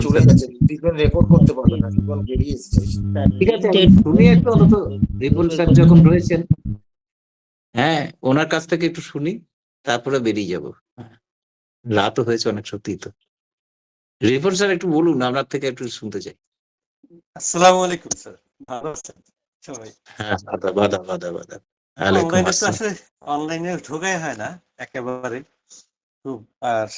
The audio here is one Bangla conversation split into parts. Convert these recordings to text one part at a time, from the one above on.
চলে যাচ্ছে, ট্রিটমেন্ট রেকর্ড করতে পারবে না, ট্রিটমেন্ট বেরিয়ে এসেছে। ঠিক আছে, আমি শুনি একটু অন্তত রিপন স্যার যখন রয়েছেন, হ্যাঁ ওনার কাছ থেকে একটু শুনি, তারপরে বেরিয়ে যাব। রাতও হয়েছে অনেক, সত্যি তো। রিপন স্যার একটু বলুন, আপনার থেকে একটু শুনতে চাই। আসসালামু আলাইকুম স্যার, ভালো আছেন সবাই? হ্যাঁ, বাদা বাদা বাদা বাদা। ওয়ালাইকুম অনলাইনে তো আসসালাম। আসলে অনলাইনে ঢোকাই হয় না একেবারে খুব। আর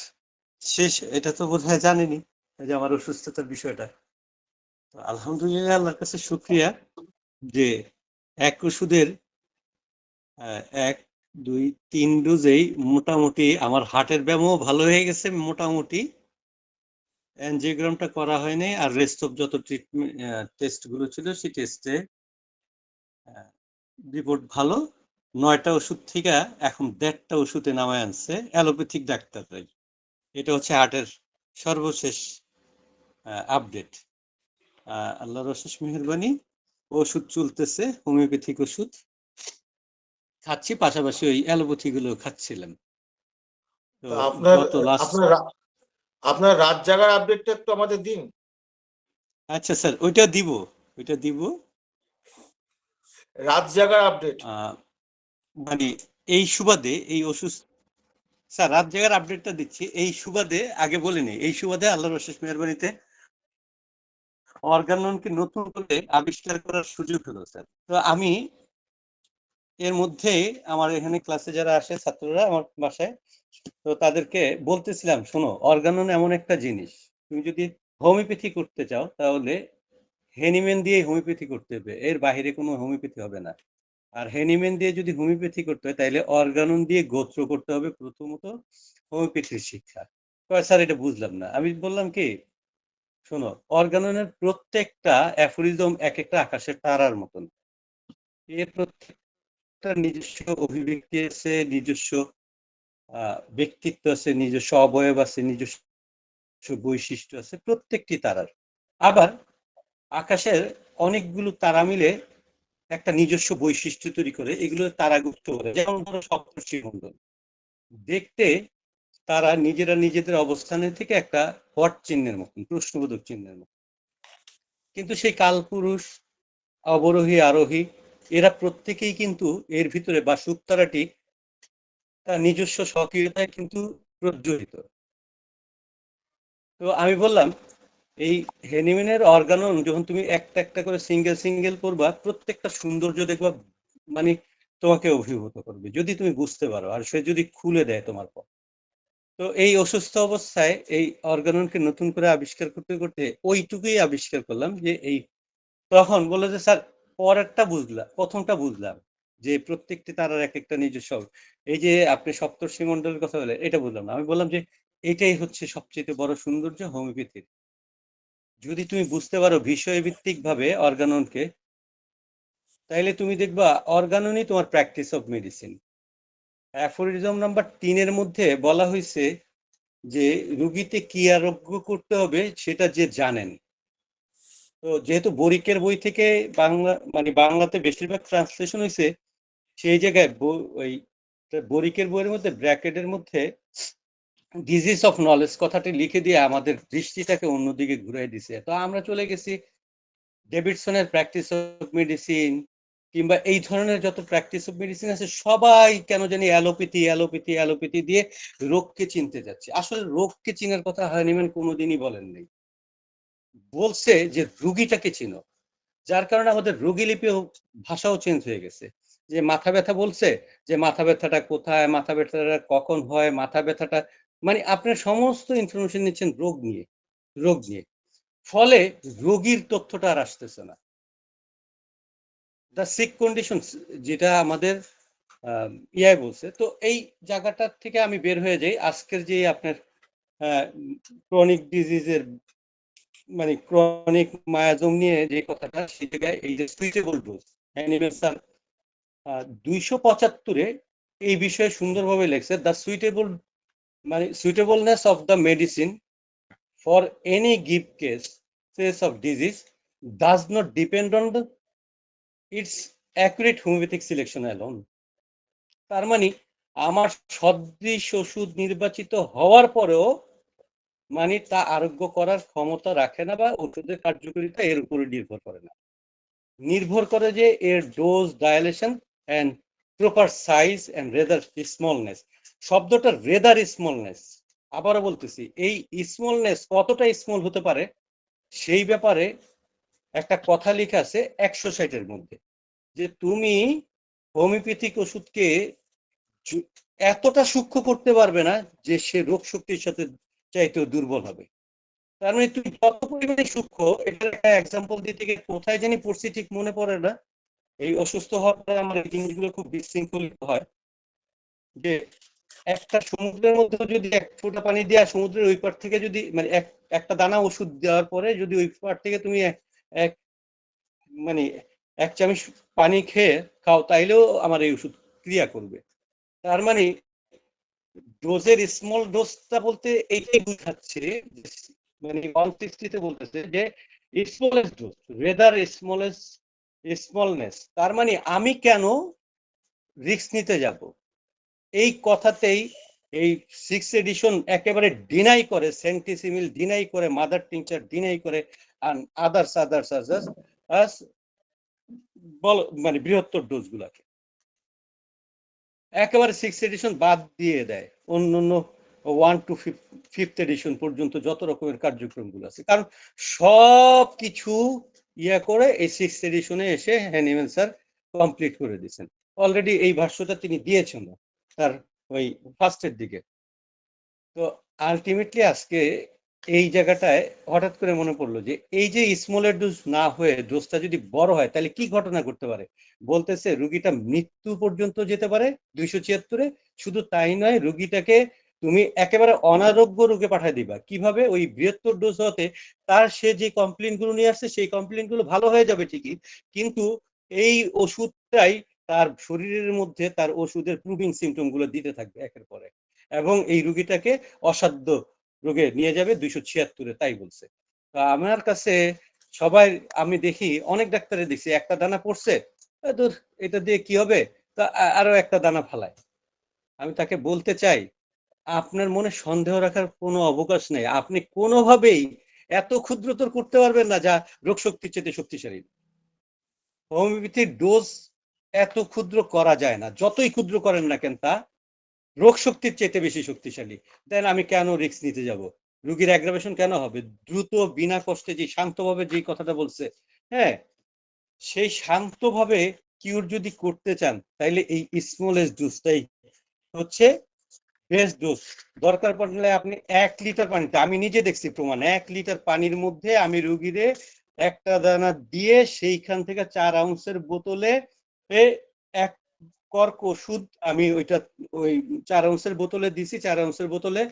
শেষ এটা তো বোধহয় জানেনি, এই যে আমার অসুস্থতার বিষয়টা। তো আলহামদুলিল্লাহ, আল্লাহর কাছে শুকরিয়া যে এক ওষুধের 1 2 3 ডোজেই মোটামুটি আমার হার্টের ব্যায়ামও ভালো হয়ে গেছে। মোটামুটি অ্যানজিওগ্রামটা করা হয়নি, আর রেস্ট অফ যত ট্রিটমেন্ট টেস্ট গুলো ছিল সেই টেস্টে রিপোর্ট ভালো। 9টা ওষুধ থেকে এখন 1.5টা ওষুধে নামায় আনছে অ্যালোপ্যাথিক ডাক্তাররাই। এটা হচ্ছে হার্টের সর্বশেষ আপডেট। আল্লাহর অশেষ মেহেরবানি, ওষুধ চলতেছে, হোমিওপ্যাথিক ওষুধ খাচ্ছি, পাশাপাশি ওই অ্যালোপ্যাথি গুলো খাচ্ছিলাম। তো তো আপনার গত লাস্ট আপনার আপনার রাত জাগার আপডেটটা একটু আমাদের দিন। আচ্ছা স্যার, ওইটা দিব। রাত জাগার আপডেট মানে এই সুবাদে এই অসুস্থ স্যার, রাত জাগার আপডেটটা দিচ্ছি এই সুবাদে, আগে বলিনি, এই সুবাদে আল্লাহর অশেষ মেহেরবানিতে অর্গাননকে নতুন করে আবিষ্কার করার সুযোগ হলো স্যার। তো আমি এর মধ্যে আমার এখানে ক্লাসে যারা আসে ছাত্ররা আমার বাসায়, তো তাদেরকে বলতেছিলাম, শোনো, অর্গানন এমন একটা জিনিস, তুমি যদি হোমিওপ্যাথি করতে চাও তাহলে হেনিম্যান দিয়ে হোমিওপ্যাথি করতে হবে, এর বাইরে কোনো হোমিওপ্যাথি হবে না। আর হেনিম্যান দিয়ে যদি হোমিওপ্যাথি করতে হয় তাহলে অর্গানন দিয়ে গোত্র করতে হবে প্রথমত হোমিওপ্যাথির শিক্ষা। স্যার এটা বুঝলাম না। আমি বললাম কি, শোনো, অর্গাননের প্রত্যেকটা অ্যাফোরিজম এক একটা আকাশের তারার মতন। এর প্রত্যেকটা নিজস্ব অভিব্যক্তি আছে, নিজস্ব ব্যক্তিত্ব আছে, নিজস্ব অবয়ব আছে, নিজস্ব বৈশিষ্ট্য আছে প্রত্যেকটি তারার। আবার আকাশের অনেকগুলো তারা মিলে একটা নিজস্ব বৈশিষ্ট্য তৈরি করে, এগুলো তারাগুপ্ত বলে। যেমন ধরো সপ্তর্ষিমণ্ডল, দেখতে তারা নিজেরা নিজেদের অবস্থানে থেকে একটা হট চিহ্নের মতন, প্রশ্নবোধক চিহ্নের মতন। কিন্তু সেই কালপুরুষ, অবরোহী, আরোহী, এরা প্রত্যেকেই কিন্তু এর ভিতরে, বা শুকতারাটি তার নিজস্ব স্বকীয়তায় কিন্তু প্রজ্বলিত। তো আমি বললাম, এই হেনিম্যানের অর্গানন যখন তুমি একটা একটা করে সিঙ্গেল করবা, প্রত্যেকটা সৌন্দর্য দেখবা, মানে তোমাকে অভিভূত করবে যদি তুমি বুঝতে পারো, আর সে যদি খুলে দেয় তোমার পর। তো এই অসুস্থ অবস্থায় এই অর্গাননকে নতুন করে আবিষ্কার করতে করতে ওইটুকুই আবিষ্কার করলাম যে এই, তখন বললো যে স্যার, পরেরটা বুঝলাম, প্রথমটা বুঝলাম যে প্রত্যেকটি তারার এক একটা নিজস্ব, এই যে আপনি সপ্তর্ষি মণ্ডলের কথা বলে এটা বুঝলাম না। আমি বললাম যে এটাই হচ্ছে সবচেয়ে বড় সৌন্দর্য হোমিওপ্যাথির। যদি তুমি বুঝতে পারো বিষয়ভিত্তিক ভাবে অর্গাননকে, তাইলে তুমি দেখবা অর্গাননই তোমার practice of medicine. Aphorism number 3 মধ্যে বলা হয়েছে যে রুগীতে কি আরোগ্য করতে হবে সেটা যে জানেন। তো যেহেতু বরিকের বই থেকে বাংলা, মানে বাংলাতে বেশিরভাগ ট্রান্সলেশন হয়েছে, সেই জায়গায় ওই বরিকের বইয়ের মধ্যে ব্র্যাকেটের মধ্যে ডিজিজ অফ নলেজ কথাটি লিখে দিয়ে আমাদের দৃষ্টিটাকে অন্যদিকে ঘুরাই দিছে। তো আমরা চলে গেছি ডেভিডসনের প্র্যাকটিস অফ মেডিসিন, কিংবা এই ধরনের যত প্র্যাকটিস অফ মেডিসিন আছে, সবাই কেন জানি অ্যালোপ্যাথি দিয়ে রোগকে চিনতে যাচ্ছে। আসলে রোগকে চিনার কথা হানিম্যান কোনোদিনই বলেন নাই, বলছে যে রুগীটাকে চিনো। যার কারণে আমাদের রোগী লিপি ভাষাও চেঞ্জ হয়ে গেছে। যে মাথা ব্যথা বলছে, যে মাথা ব্যথাটা কোথায়, মাথা ব্যথাটা কখন হয়, মাথা ব্যথাটা, মানে আপনার সমস্ত ইনফরমেশন নিচ্ছেন রোগ নিয়ে। ফলে রোগীর তথ্যটা আর আসতেছে না, দ্য সিক কন্ডিশন, যেটা আমাদের ইয়াই বলছে। তো এই জায়গাটার থেকে আমি বের হয়ে যাই। আজকের যে আপনার ক্রনিক ডিজিজের, মানে ক্রনিক মায়াজম নিয়ে যে কথাটা, সেই জায়গায় এই যে সুইটেবল ডোজ, অ্যানিমেল স্যার 275-এ এই বিষয়ে সুন্দরভাবে লেখছে, দ্য সুইটেবল, মানে suitableness of the medicine for any give case of disease does not depend on the its accurate homeopathic selection alone. তার মানে আমার সদৃশ ওষুধ নির্বাচিত হওয়ার পরেও মানে তা আরোগ্য করার ক্ষমতা রাখে না বা ওষুধের কার্যকারিতা এর উপরে নির্ভর করে না, নির্ভর করে যে এর dose, dilution and proper size and rather smallness. শব্দটা রেদার স্মলনেস, আবারও বলতেছি, এই স্মলনেস কতটা স্মল হতে পারে সেই ব্যাপারে একটা কথা লেখা আছে 160-এর মধ্যে, যে তুমি হোমিওপ্যাথিক ওষুধকে এতটা সূক্ষ্ম করতে পারবে না যে সে রোগ শক্তির সাথে চাইতেও দুর্বল হবে। তার মানে তুমি যত পরিমাণে সূক্ষ্ম, এটার একটা এক্সাম্পল দিতে গিয়ে কোথায় জানি পড়ছি ঠিক মনে পড়ে না, এই অসুস্থ হওয়ার পরে আমার এই জিনিসগুলো খুব বিশৃঙ্খলিত হয়, যে একটা সমুদ্রের মধ্যে যদি এক ফোঁটা পানি দেওয়া, সমুদ্রের ওই পার থেকে যদি মানে একটা দানা ওষুধ দেওয়ার পরে যদি ওই পার থেকে তুমি এক মানে 1 চামচ পানি খেয়ে খাও, তাইলেও আমার এই ওষুধ ক্রিয়া করবে। তার মানে ডোজের স্মল ডোজটা বলতে এইটাই বুঝাচ্ছে, মানে 160-তে বলতেছে যে স্মলেস্ট ডোজ রেদার স্মলনেস। তার মানে আমি কেন রিস্ক নিতে যাব, এই কথাতেই এই 6th এডিশন একেবারে ডিনাই করে, সেন্টিসিমিল ডিনাই করে, মাদার টিংচার ডিনাই করে, আদার্স মানে বৃহত্তর ডোজ গুলাকে একেবারে 6th এডিশন বাদ দিয়ে দেয়, অন্য 1 to 5th এডিশন পর্যন্ত যত রকমের কার্যক্রমগুলো আছে। কারণ সব কিছু করে এই 6th এডিশনে এসে হ্যানিম্যান স্যার কমপ্লিট করে দিয়েছেন। অলরেডি এই ভাষ্যটা তিনি দিয়েছেন তার ওই ফার্স্টের দিকে। তো আলটিমেটলি আজকে এই জায়গাটায় হঠাৎ করে মনে পড়লো যে এই যে স্মলের ডোজ না হয়ে ডোজটা যদি বড় হয় তাহলে কি ঘটনা ঘটতে পারে। বলতেছে রুগীটা মৃত্যু পর্যন্ত যেতে পারে 276-এ। শুধু তাই নয়, রুগীটাকে তুমি একেবারে অনারোগ্য রোগে পাঠিয়ে দিবা। কিভাবে? ওই বৃহত্তর ডোজ হতে তার সে যে কমপ্লেন গুলো নিয়ে আসছে সেই কমপ্লেন গুলো ভালো হয়ে যাবে ঠিকই, কিন্তু এই ওষুধটাই তার শরীরের মধ্যে তার ওষুধের প্রুভিং সিমটম গুলো দিতে থাকবে একের পর এক, এবং এই রুগীটাকে অসাধ্য রোগে নিয়ে যাবে 276-এ, তাই বলছে। আমার কাছে সবাই, আমি দেখি অনেক ডাক্তারে দেখছি একটা দানা পড়ছে, দূর এটা দিয়ে কি হবে, তা আরো একটা দানা ফালায়। আমি তাকে বলতে চাই, আপনার মনে সন্দেহ রাখার কোনো অবকাশ নেই, আপনি কোনোভাবেই এত ক্ষুদ্রতর করতে পারবেন না যা রোগ শক্তির চেয়ে শক্তিশালী। হোমিওপ্যাথির ডোজ এত ক্ষুদ্র করা যায় না, যতই ক্ষুদ্র করেন না কেন তা রোগ শক্তির চেয়ে বেশি শক্তিশালী। দেন আমি কেন রিস্ক নিতে যাব, রোগীর অ্যাগ্রাভেশন কেন হবে? দ্রুত বিনা কষ্টে যে শান্তভাবে যে কথাটা বলছে, হ্যাঁ, সেই শান্তভাবে কিউর যদি করতে চান তাইলে এই স্মলেস্ট ডোজটাই হচ্ছে বেস্ট ডোজ। দরকার পড়লে আপনি 1 লিটার পানিতে, আমি নিজে দেখছি প্রমাণ, 1 লিটার পানির মধ্যে আমি রুগীরে একটা দানা দিয়ে সেইখান থেকে 4 আউন্সের বোতলে 1 কর্ক ওষুধ আমি ওইটা ওই 4 আউন্সের বোতলে দিছি, 4 আউন্সের বোতলে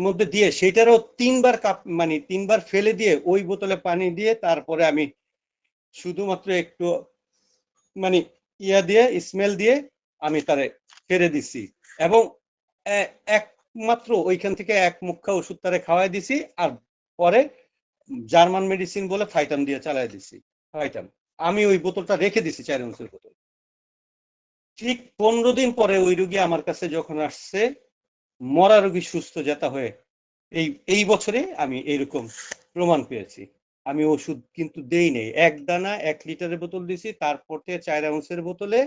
মধ্যে দিয়ে সেইটারও 3 বার কাপ মানে 3 বার ফেলে দিয়ে ওই বোতলে পানি দিয়ে তারপরে আমি শুধুমাত্র একটু মানে দিয়ে স্মেল দিয়ে আমি তারে ফেরে দিছি, এবং একমাত্র ওইখান থেকে 1 মুখা ওষুধ তারে খাওয়াই দিছি, আর পরে জার্মান মেডিসিন বলে ফাইটাম দিয়ে চালাই দিছি। ফাইটাম আমি ওই বোতলটা রেখে দিছি, 4 আউন্সের বোতল। ঠিক 15 দিন পরে ওই রোগী আমার কাছে যখন আসছে, মরা রোগী সুস্থ যেতা হয়ে, এই বছরে আমি এইরকম প্রমাণ পেয়েছি। আমি ওষুধ কিন্তু দেই নেই, 1 দানা 1 লিটারের বোতল দিছি, তারপর থেকে 4 আউন্সের বোতলে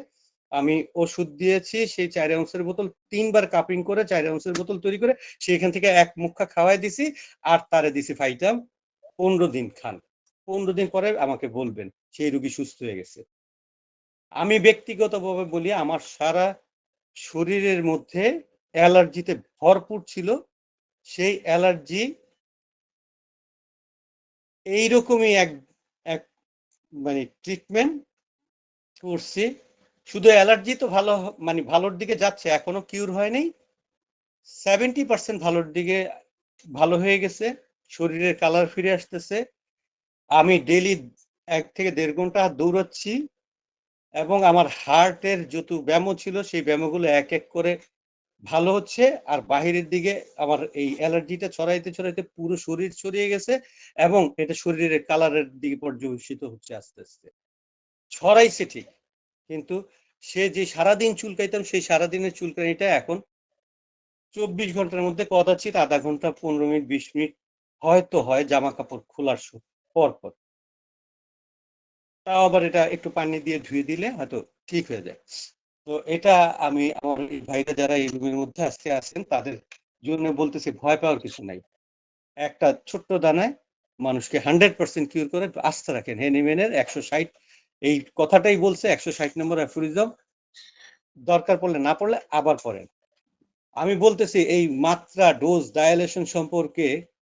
আমি ওষুধ দিয়েছি। সেই 4 আউন্সের বোতল 3 বার কাপিং করে 4 আউন্সের বোতল তৈরি করে সেখান থেকে 1 মুখা খাওয়াই দিছি, আর তারে দিছি ফাইটাম। 15 দিন খান, 15 দিন পরে আমাকে বলবেন সেই রোগী সুস্থ হয়ে গেছে। আমি ব্যক্তিগতভাবে বলি, আমার সারা শরীরের মধ্যে অ্যালার্জিতে ভরপুর ছিল। সেই অ্যালার্জি এইরকমই এক মানে ট্রিটমেন্ট করছি। শুধু অ্যালার্জি তো ভালো, মানে ভালোর দিকে যাচ্ছে, এখনো কিউর হয়নি, 70% ভালোর দিকে ভালো হয়ে গেছে, শরীরের কালার ফিরে আসতেছে। আমি ডেইলি 1 থেকে 1.5 ঘন্টা দৌড়াচ্ছি, এবং আমার হার্টের যত ব্যায়াম ছিল সেই ব্যায়ামগুলো এক এক করে ভালো হচ্ছে, আর বাহিরের দিকে আমার এই অ্যালার্জিটা ছড়াইতে ছড়াইতে পুরো শরীর ছড়িয়ে গেছে, এবং এটা শরীরের কালারের দিকে পর্যবেসিত হচ্ছে আস্তে আস্তে। ছড়াইছে ঠিক, কিন্তু সে যে সারাদিন চুলকাইতাম সেই সারাদিনের চুলকানিটা এখন 24 ঘন্টার মধ্যে কদাচিৎ আধা ঘন্টা 15 মিনিট 20 মিনিট হয়তো হয় জামা কাপড় খোলার পর পর। তাও আবার এটা একটু পানি দিয়ে ধুয়ে দিলে হয়তো ঠিক হয়ে যায়। তো এটা আমি আমার এই ভাইরা যারা এই রুমের মধ্যে আজকে আছেন তাদের জন্য বলতেছি, ভয় পাওয়ার কিছু নাই। একটা ছোট্ট দানায় মানুষকে 100% কিউর করে, আস্থা রাখেন। হেনিম্যানের 160 এই কথাটাই বলছে, 160 নম্বর অ্যাফোরিজম। দরকার পড়লে না পড়লে আবার পড়েন। আমি বলতেছি এই মাত্রা ডোজ ডায়ালেশন সম্পর্কে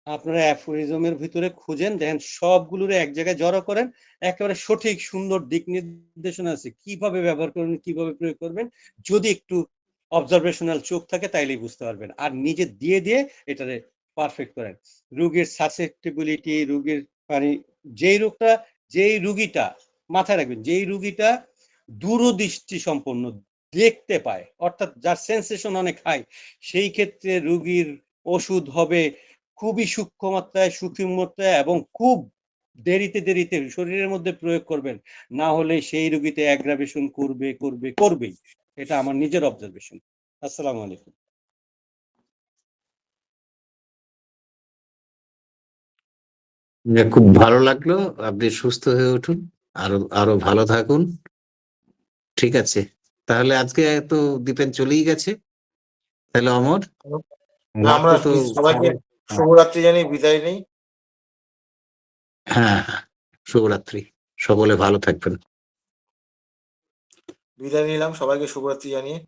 আপনারা অ্যাফোরিজমের ভিতরে খুঁজেন, দেখেন সবগুলোরে এক জায়গায় জড়ো করেন, একেবারে সঠিক সুন্দর দিক নির্দেশনা আছে কিভাবে ব্যবহার করবেন, কিভাবে প্রয়োগ করবেন। যদি একটু অবজারভেশনাল চোখ থাকে তাইলেই বুঝতে পারবেন, আর নিজে দিয়ে দিয়ে এটারে পারফেক্ট করেন। রোগীর সাসেপ্টিবিলিটি, রোগীর মানে যেই রুগীটা মাথায় রাখবেন, যেই রুগীটা দূরদৃষ্টি সম্পন্ন দেখতে পায়, অর্থাৎ যার সেন্সেশন অনেক হাই, সেই ক্ষেত্রে রোগীর ওষুধ হবে খুবই সূক্ষ্ম মাত্রায়, সূক্ষ্ম মাত্রায় এবং খুব দেরিতে শরীরের মধ্যে প্রয়োগ করবেন, না হলে সেই রোগীতে অ্যাগ্রাভেশন করবেই। এটা আমার নিজের অবজারভেশন। আসসালামু আলাইকুম। খুব ভালো লাগলো। আপনি সুস্থ হয়ে উঠুন, আরো ভালো থাকুন। ঠিক আছে, তাহলে আজকে তো দীপেন চলেই গেছে, তাহলে অমর আমরা রাতটা তো সবাইকে শুভরাত্রি জানিয়ে বিদায় নেই। হ্যাঁ, শুভরাত্রি, সকলে ভালো থাকবেন। বিদায় নিলাম সবাইকে শুভরাত্রি জানিয়ে।